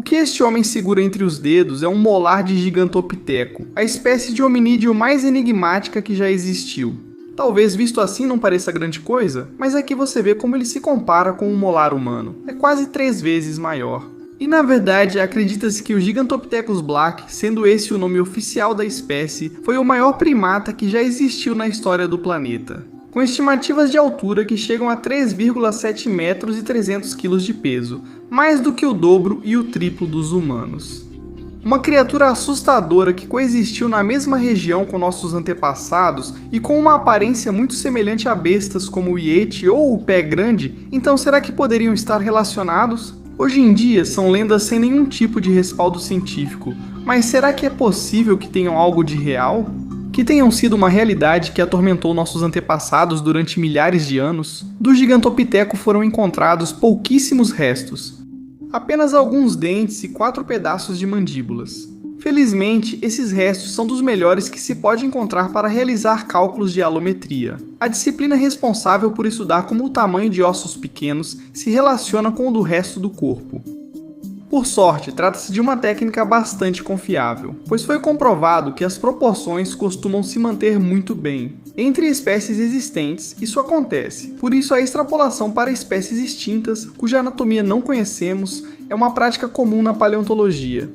que este homem segura entre os dedos é um molar de Gigantopithecus, a espécie de hominídeo mais enigmática que já existiu. Talvez visto assim não pareça grande coisa, mas aqui você vê como ele se compara com um molar humano. É quase 3 vezes maior. E na verdade, acredita-se que o Gigantopithecus black, sendo esse o nome oficial da espécie, foi o maior primata que já existiu na história do planeta, com estimativas de altura que chegam a 3,7 metros e 300 quilos de peso, mais do que o dobro e o triplo dos humanos. Uma criatura assustadora que coexistiu na mesma região com nossos antepassados e com uma aparência muito semelhante a bestas como o Yeti ou o Pé Grande, então será que poderiam estar relacionados? Hoje em dia são lendas sem nenhum tipo de respaldo científico, mas será que é possível que tenham algo de real? Que tenham sido uma realidade que atormentou nossos antepassados durante milhares de anos? Do Gigantopithecus foram encontrados pouquíssimos restos, apenas alguns dentes e 4 pedaços de mandíbulas. Felizmente, esses restos são dos melhores que se pode encontrar para realizar cálculos de alometria, a disciplina responsável por estudar como o tamanho de ossos pequenos se relaciona com o do resto do corpo. Por sorte, trata-se de uma técnica bastante confiável, pois foi comprovado que as proporções costumam se manter muito bem. Entre espécies existentes, isso acontece, por isso a extrapolação para espécies extintas, cuja anatomia não conhecemos, é uma prática comum na paleontologia.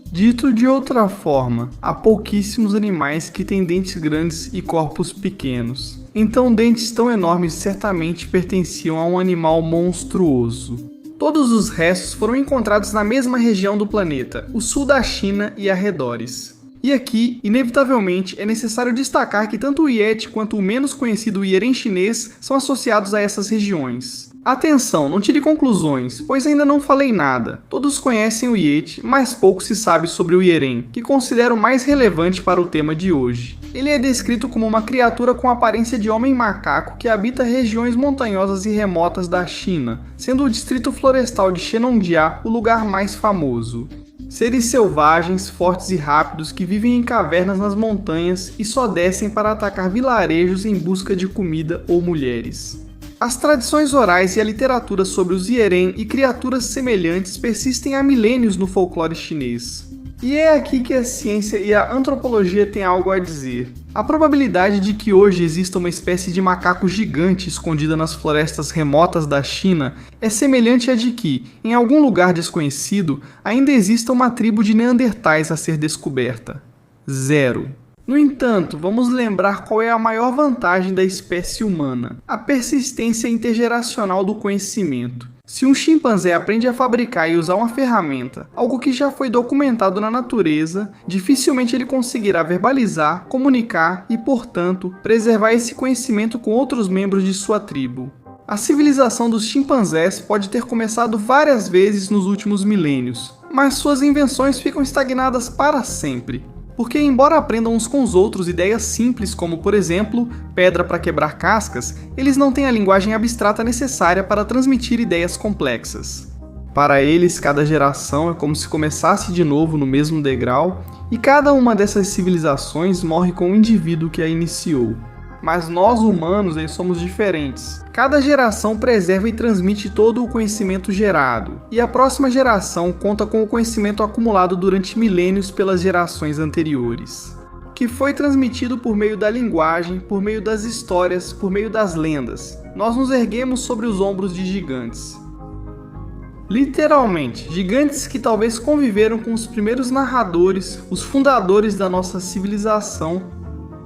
Dito de outra forma, há pouquíssimos animais que têm dentes grandes e corpos pequenos. Então dentes tão enormes certamente pertenciam a um animal monstruoso. Todos os restos foram encontrados na mesma região do planeta, o sul da China e arredores. E aqui, inevitavelmente, é necessário destacar que tanto o Yeti quanto o menos conhecido Yeren chinês são associados a essas regiões. Atenção, não tire conclusões, pois ainda não falei nada. Todos conhecem o Yeti, mas pouco se sabe sobre o Yeren, que considero mais relevante para o tema de hoje. Ele é descrito como uma criatura com aparência de homem-macaco que habita regiões montanhosas e remotas da China, sendo o distrito florestal de Shenongjia o lugar mais famoso. Seres selvagens, fortes e rápidos que vivem em cavernas nas montanhas e só descem para atacar vilarejos em busca de comida ou mulheres. As tradições orais e a literatura sobre os Yeren e criaturas semelhantes persistem há milênios no folclore chinês. E é aqui que a ciência e a antropologia têm algo a dizer. A probabilidade de que hoje exista uma espécie de macaco gigante escondida nas florestas remotas da China é semelhante à de que, em algum lugar desconhecido, ainda exista uma tribo de neandertais a ser descoberta. 0. No entanto, vamos lembrar qual é a maior vantagem da espécie humana: a persistência intergeracional do conhecimento. Se um chimpanzé aprende a fabricar e usar uma ferramenta, algo que já foi documentado na natureza, dificilmente ele conseguirá verbalizar, comunicar e, portanto, preservar esse conhecimento com outros membros de sua tribo. A civilização dos chimpanzés pode ter começado várias vezes nos últimos milênios, mas suas invenções ficam estagnadas para sempre. Porque, embora aprendam uns com os outros ideias simples como, por exemplo, pedra para quebrar cascas, eles não têm a linguagem abstrata necessária para transmitir ideias complexas. Para eles, cada geração é como se começasse de novo no mesmo degrau, e cada uma dessas civilizações morre com o indivíduo que a iniciou. Mas nós humanos somos diferentes. Cada geração preserva e transmite todo o conhecimento gerado, e a próxima geração conta com o conhecimento acumulado durante milênios pelas gerações anteriores, que foi transmitido por meio da linguagem, por meio das histórias, por meio das lendas. Nós nos erguemos sobre os ombros de gigantes. Literalmente, gigantes que talvez conviveram com os primeiros narradores, os fundadores da nossa civilização.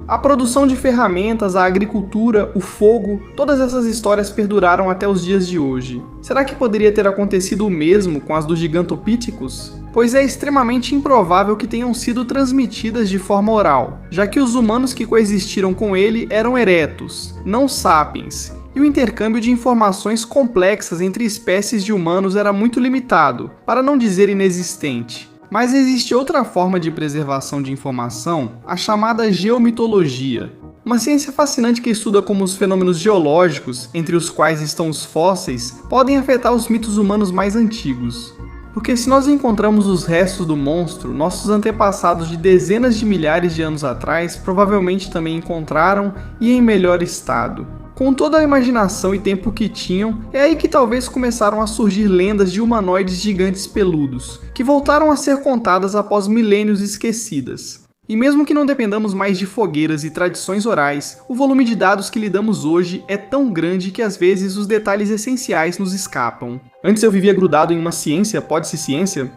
A produção de ferramentas, a agricultura, o fogo, todas essas histórias perduraram até os dias de hoje. Será que poderia ter acontecido o mesmo com as dos Gigantopithecus? Pois é extremamente improvável que tenham sido transmitidas de forma oral, já que os humanos que coexistiram com ele eram erectus, não sapiens, e o intercâmbio de informações complexas entre espécies de humanos era muito limitado, para não dizer inexistente. Mas existe outra forma de preservação de informação, a chamada geomitologia. Uma ciência fascinante que estuda como os fenômenos geológicos, entre os quais estão os fósseis, podem afetar os mitos humanos mais antigos. Porque se nós encontramos os restos do monstro, nossos antepassados de dezenas de milhares de anos atrás provavelmente também encontraram e em melhor estado. Com toda a imaginação e tempo que tinham, é aí que talvez começaram a surgir lendas de humanoides gigantes peludos, que voltaram a ser contadas após milênios esquecidas. E mesmo que não dependamos mais de fogueiras e tradições orais, o volume de dados que lidamos hoje é tão grande que às vezes os detalhes essenciais nos escapam. Antes eu vivia grudado em uma ciência, pode-se ciência?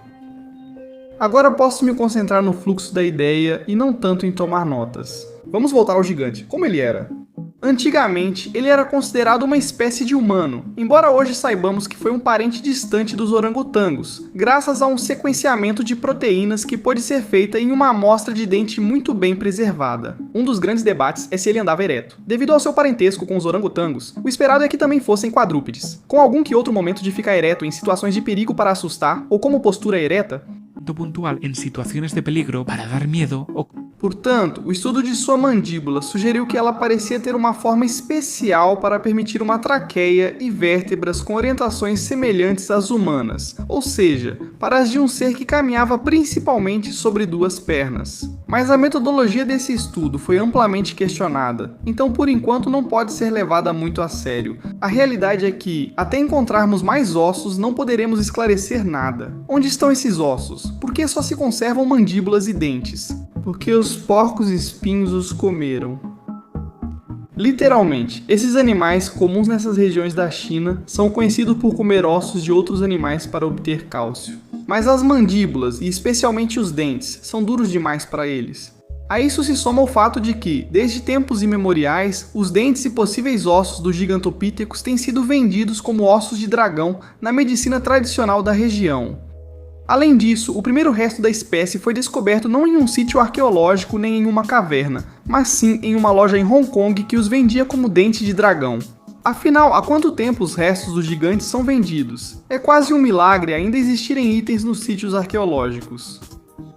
Agora posso me concentrar no fluxo da ideia e não tanto em tomar notas. Vamos voltar ao gigante. Como ele era? Antigamente, ele era considerado uma espécie de humano, embora hoje saibamos que foi um parente distante dos orangotangos, graças a um sequenciamento de proteínas que pôde ser feita em uma amostra de dente muito bem preservada. Um dos grandes debates é se ele andava ereto. Devido ao seu parentesco com os orangotangos, o esperado é que também fossem quadrúpedes, com algum que outro momento de ficar ereto em situações de perigo para assustar ou como postura ereta, puntual en situaciones de peligro para dar miedo o... Portanto, o estudo de sua mandíbula sugeriu que ela parecia ter uma forma especial para permitir uma traqueia e vértebras com orientações semelhantes às humanas, ou seja, para as de um ser que caminhava principalmente sobre duas pernas. Mas a metodologia desse estudo foi amplamente questionada, então por enquanto não pode ser levada muito a sério. A realidade é que, até encontrarmos mais ossos, não poderemos esclarecer nada. Onde estão esses ossos? Por que só se conservam mandíbulas e dentes? Porque os porcos espinhos os comeram. Literalmente, esses animais comuns nessas regiões da China são conhecidos por comer ossos de outros animais para obter cálcio. Mas as mandíbulas, e especialmente os dentes, são duros demais para eles. A isso se soma o fato de que, desde tempos imemoriais, os dentes e possíveis ossos dos gigantopithecus têm sido vendidos como ossos de dragão na medicina tradicional da região. Além disso, o primeiro resto da espécie foi descoberto não em um sítio arqueológico nem em uma caverna, mas sim em uma loja em Hong Kong que os vendia como dente de dragão. Afinal, há quanto tempo os restos dos gigantes são vendidos? É quase um milagre ainda existirem itens nos sítios arqueológicos.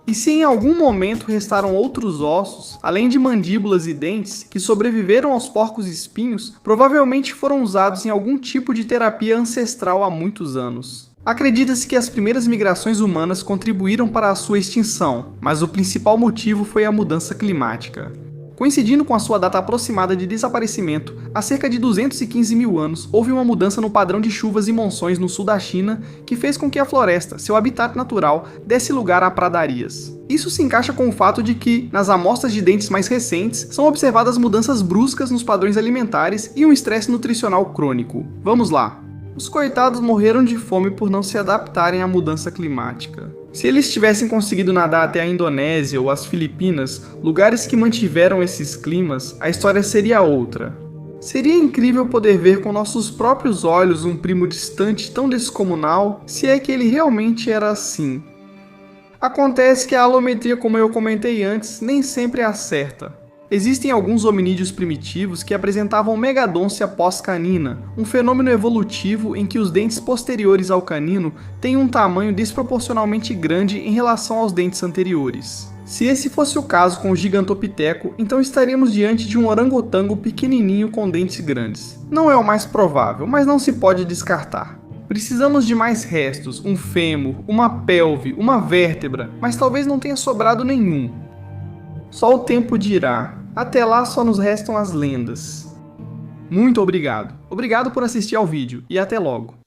E se em algum momento restaram outros ossos, além de mandíbulas e dentes, que sobreviveram aos porcos espinhos, provavelmente foram usados em algum tipo de terapia ancestral há muitos anos. Acredita-se que as primeiras migrações humanas contribuíram para a sua extinção, mas o principal motivo foi a mudança climática. Coincidindo com a sua data aproximada de desaparecimento, há cerca de 215 mil anos, houve uma mudança no padrão de chuvas e monções no sul da China que fez com que a floresta, seu habitat natural, desse lugar a pradarias. Isso se encaixa com o fato de que, nas amostras de dentes mais recentes, são observadas mudanças bruscas nos padrões alimentares e um estresse nutricional crônico. Vamos lá! Os coitados morreram de fome por não se adaptarem à mudança climática. Se eles tivessem conseguido nadar até a Indonésia ou as Filipinas, lugares que mantiveram esses climas, a história seria outra. Seria incrível poder ver com nossos próprios olhos um primo distante tão descomunal, se é que ele realmente era assim. Acontece que a alometria, como eu comentei antes, nem sempre é a certa. Existem alguns hominídeos primitivos que apresentavam megadôncia pós-canina, um fenômeno evolutivo em que os dentes posteriores ao canino têm um tamanho desproporcionalmente grande em relação aos dentes anteriores. Se esse fosse o caso com o gigantopiteco, então estaríamos diante de um orangotango pequenininho com dentes grandes. Não é o mais provável, mas não se pode descartar. Precisamos de mais restos, um fêmur, uma pelve, uma vértebra, mas talvez não tenha sobrado nenhum. Só o tempo dirá. Até lá só nos restam as lendas. Muito obrigado. Obrigado por assistir ao vídeo e até logo.